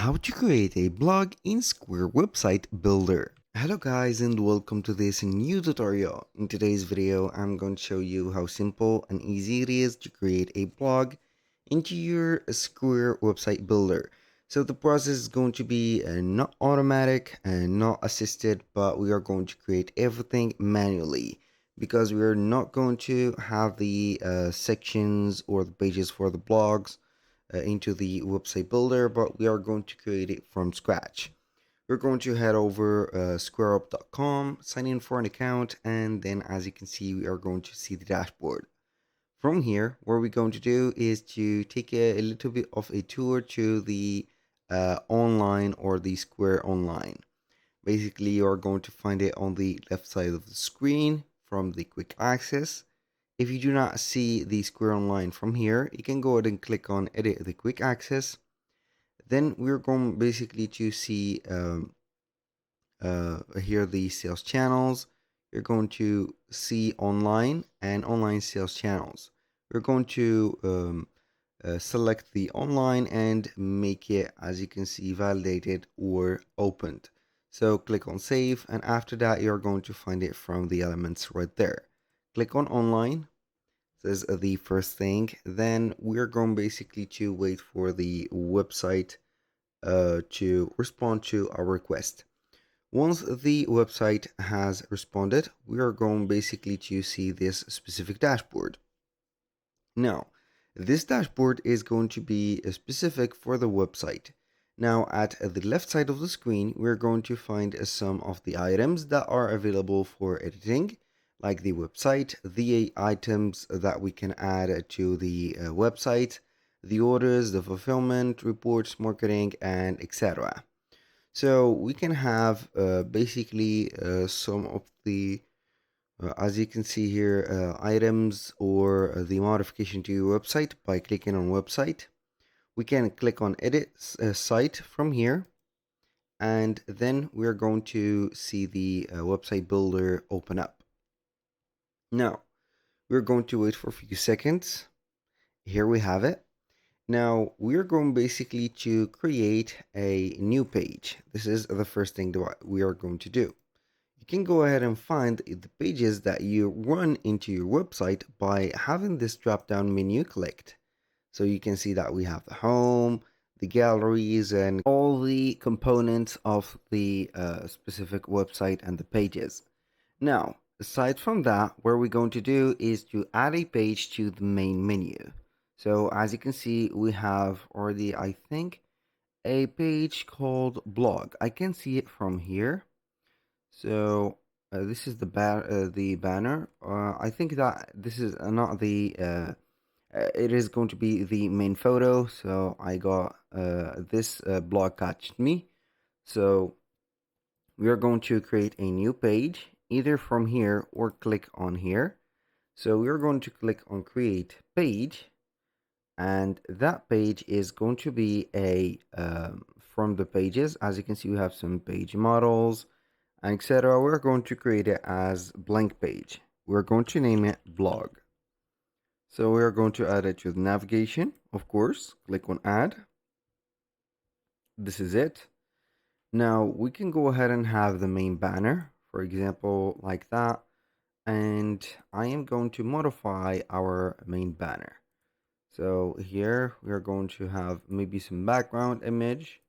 How to create a blog in Square Website Builder. Hello guys and welcome to this new tutorial. In today's video I'm going to show you how simple and easy it is to create a blog into your Square Website Builder. So the process is going to be not automatic and not assisted, but we are going to create everything manually because we are not going to have the sections or the pages for the blogs into the website builder, but we are going to create it from scratch. We're going to head over squareup.com, sign in for an account, and then as you can see, we are going to see the dashboard. From here, what we're going to do is to take a little bit of a tour to the online or the Square Online. Basically, you're going to find it on the left side of the screen from the quick access. If you do not see the Square Online from here, you can go ahead and click on edit the quick access. Then we're going basically to see here the sales channels. You're going to see online and online sales channels. We're going to select the online and make it, as you can see, validated or opened. So click on save, and after that you're going to find it from the elements right there. Click on online. This is the first thing. Then we're going basically to wait for the website to respond to our request. Once the website has responded, we are going basically to see this specific dashboard. Now, this dashboard is going to be specific for the website. Now, at the left side of the screen, we're going to find some of the items that are available for editing, like the website, the items that we can add to the website, the orders, the fulfillment, reports, marketing, and etc. So we can have basically some of the as you can see here, items or the modification to your website by clicking on website. We can click on edit site from here, and then we're going to see the website builder open up. Now, we're going to wait for a few seconds. Here we have it. Now, we're going basically to create a new page. This is the first thing that we are going to do. You can go ahead and find the pages that you run into your website by having this drop down menu clicked. So you can see that we have the home, the galleries, and all the components of the specific website and the pages. Now, aside from that, what we're going to do is to add a page to the main menu. So as you can see, we have already, I think, a page called blog. I can see it from here. So this is the banner. I think that this is not the. It is going to be the main photo. So I got this blog catched me. So we are going to create a new page either from here or click on here. So we are going to click on create page, and that page is going to be a from the pages. As you can see, we have some page models, etc. We're going to create it as blank page. We're going to name it blog. So we're going to add it to the navigation, of course. Click on add. This is it. Now we can go ahead and have the main banner, for example, like that. And I am going to modify our main banner. So here we are going to have maybe some background image.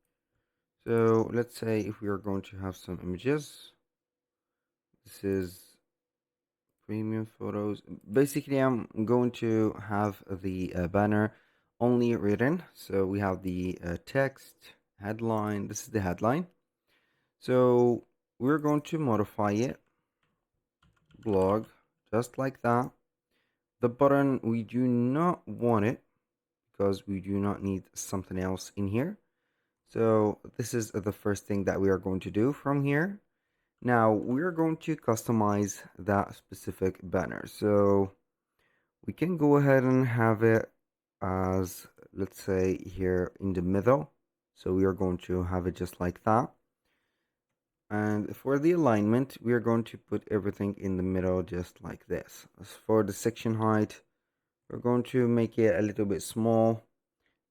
So let's say if we are going to have some images, this is premium photos. Basically, I'm going to have the banner only written. So we have the text headline. This is the headline. So we're going to modify it, blog, just like that. The button, we do not want it because we do not need something else in here. So this is the first thing that we are going to do from here. Now we're going to customize that specific banner. So we can go ahead and have it as, let's say, here in the middle. So we are going to have it just like that. And for the alignment, we are going to put everything in the middle just like this. As for the section height, we're going to make it a little bit small.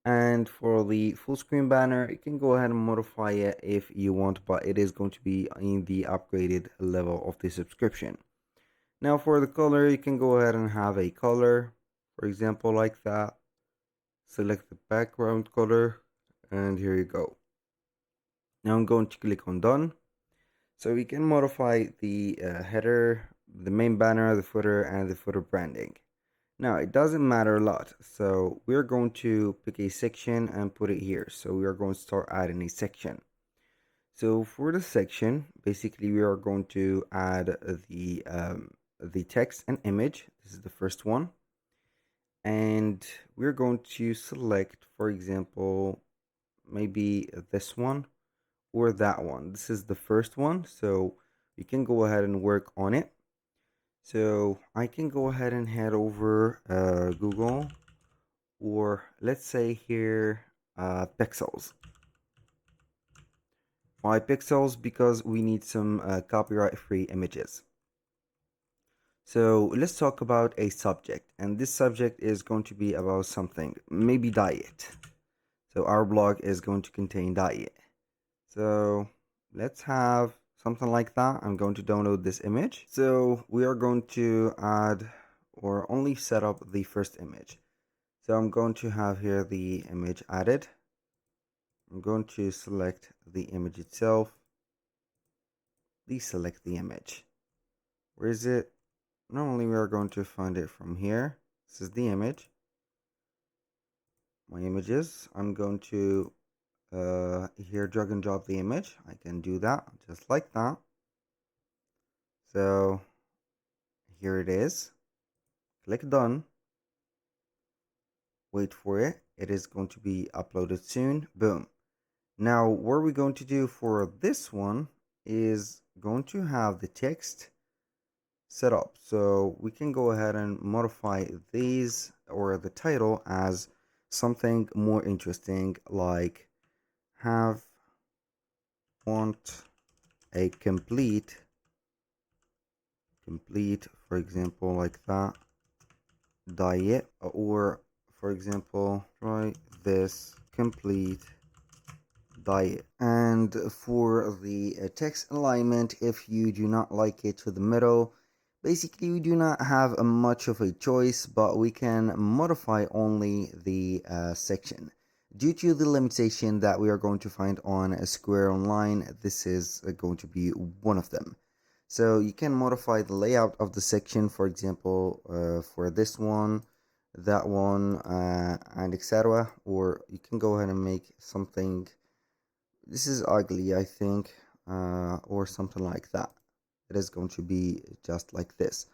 And for the full screen banner, you can go ahead and modify it if you want, but it is going to be in the upgraded level of the subscription. Now for the color, you can go ahead and have a color, for example, like that. Select the background color, and here you go. Now I'm going to click on done. So we can modify the header, the main banner, the footer, and the footer branding. Now it doesn't matter a lot, so we're going to pick a section and put it here. So we are going to start adding a section. So for the section, basically we are going to add the text and image. This is the first one, and we're going to select, for example, maybe this one or that one. This is the first one, so you can go ahead and work on it. So I can go ahead and head over Google, or let's say here pixels. Why pixels? Because we need some copyright free images. So let's talk about a subject, and this subject is going to be about something, maybe diet. So our blog is going to contain diet. So let's have something like that. I'm going to download this image. So we are going to add or only set up the first image. So I'm going to have here the image added. I'm going to select the image itself. Deselect the image. Where is it? Normally we are going to find it from here. This is the image. My images. I'm going to here drag and drop the image. I can do that just like that. So here it is. Click done. Wait for it. It is going to be uploaded soon. Boom. Now what we're going to do for this one is going to have the text set up. So we can go ahead and modify these or the title as something more interesting, like have want a complete, for example, like that, diet, or for example, try this complete diet. And for the text alignment, if you do not like it to the middle, basically we do not have a much of a choice, but we can modify only the section. Due to the limitation that we are going to find on Square Online, this is going to be one of them. So you can modify the layout of the section, for example, for this one, that one, and etc. Or you can go ahead and make something, this is ugly, I think, or something like that. It is going to be just like this.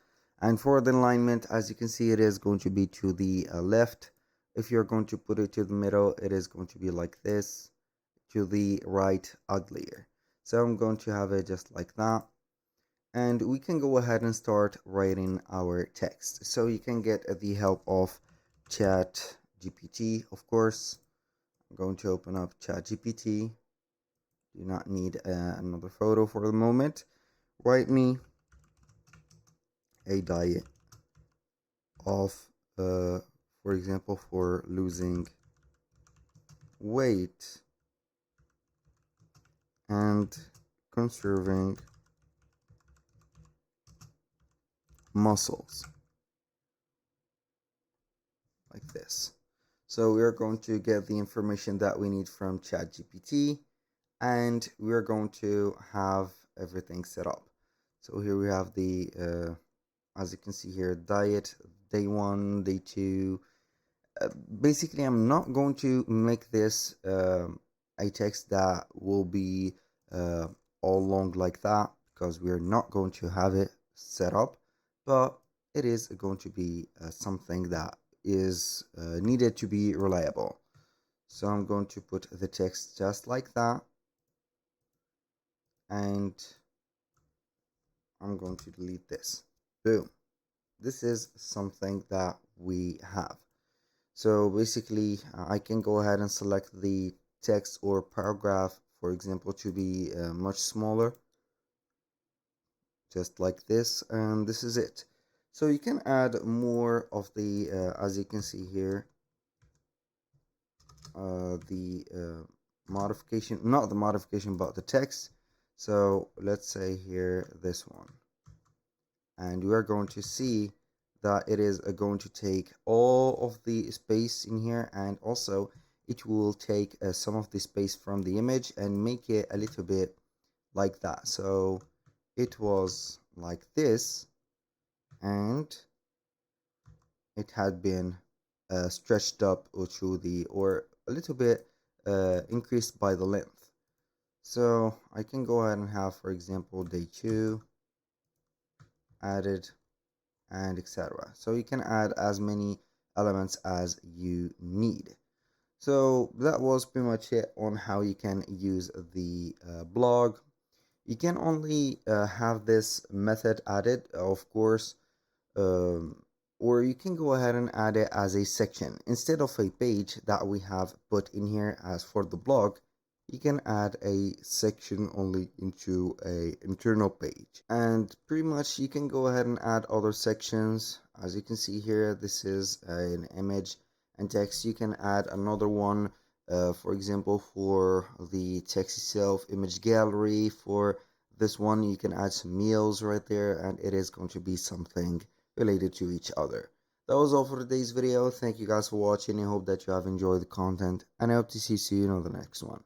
And for the alignment, as you can see, it is going to be to the left. If you're going to put it to the middle, it is going to be like this. To the right, uglier. So I'm going to have it just like that. And we can go ahead and start writing our text. So you can get the help of Chat GPT, of course. I'm going to open up Chat GPT. Do not need another photo for the moment. Write me a diet of, for example, for losing weight and conserving muscles, like this. So we are going to get the information that we need from ChatGPT, and we are going to have everything set up. So here we have the, as you can see here, diet, day 1, day 2. Basically, I'm not going to make this a text that will be uh, all long like that, because we're not going to have it set up, but it is going to be something that is needed to be reliable. So I'm going to put the text just like that, and I'm going to delete this. Boom. This is something that we have. So basically, I can go ahead and select the text or paragraph, for example, to be much smaller, just like this, and this is it. So you can add more of the, as you can see here, the modification, not the modification, but the text. So let's say here this one, and we are going to see that it is going to take all of the space in here, and also it will take some of the space from the image and make it a little bit like that. So it was like this, and it had been stretched up to the, or a little bit increased by the length. So I can go ahead and have, for example, day 2 added, and etc. So you can add as many elements as you need. So that was pretty much it on how you can use the blog. You can only have this method added, of course, um, or you can go ahead and add it as a section instead of a page that we have put in here as for the blog. You can add a section only into a internal page, and pretty much you can go ahead and add other sections. As you can see here, this is an image and text. You can add another one, for example, for the text itself, image gallery. For this one, you can add some meals right there, and it is going to be something related to each other. That was all for today's video. Thank you guys for watching. I hope that you have enjoyed the content, and I hope to see you in the next one.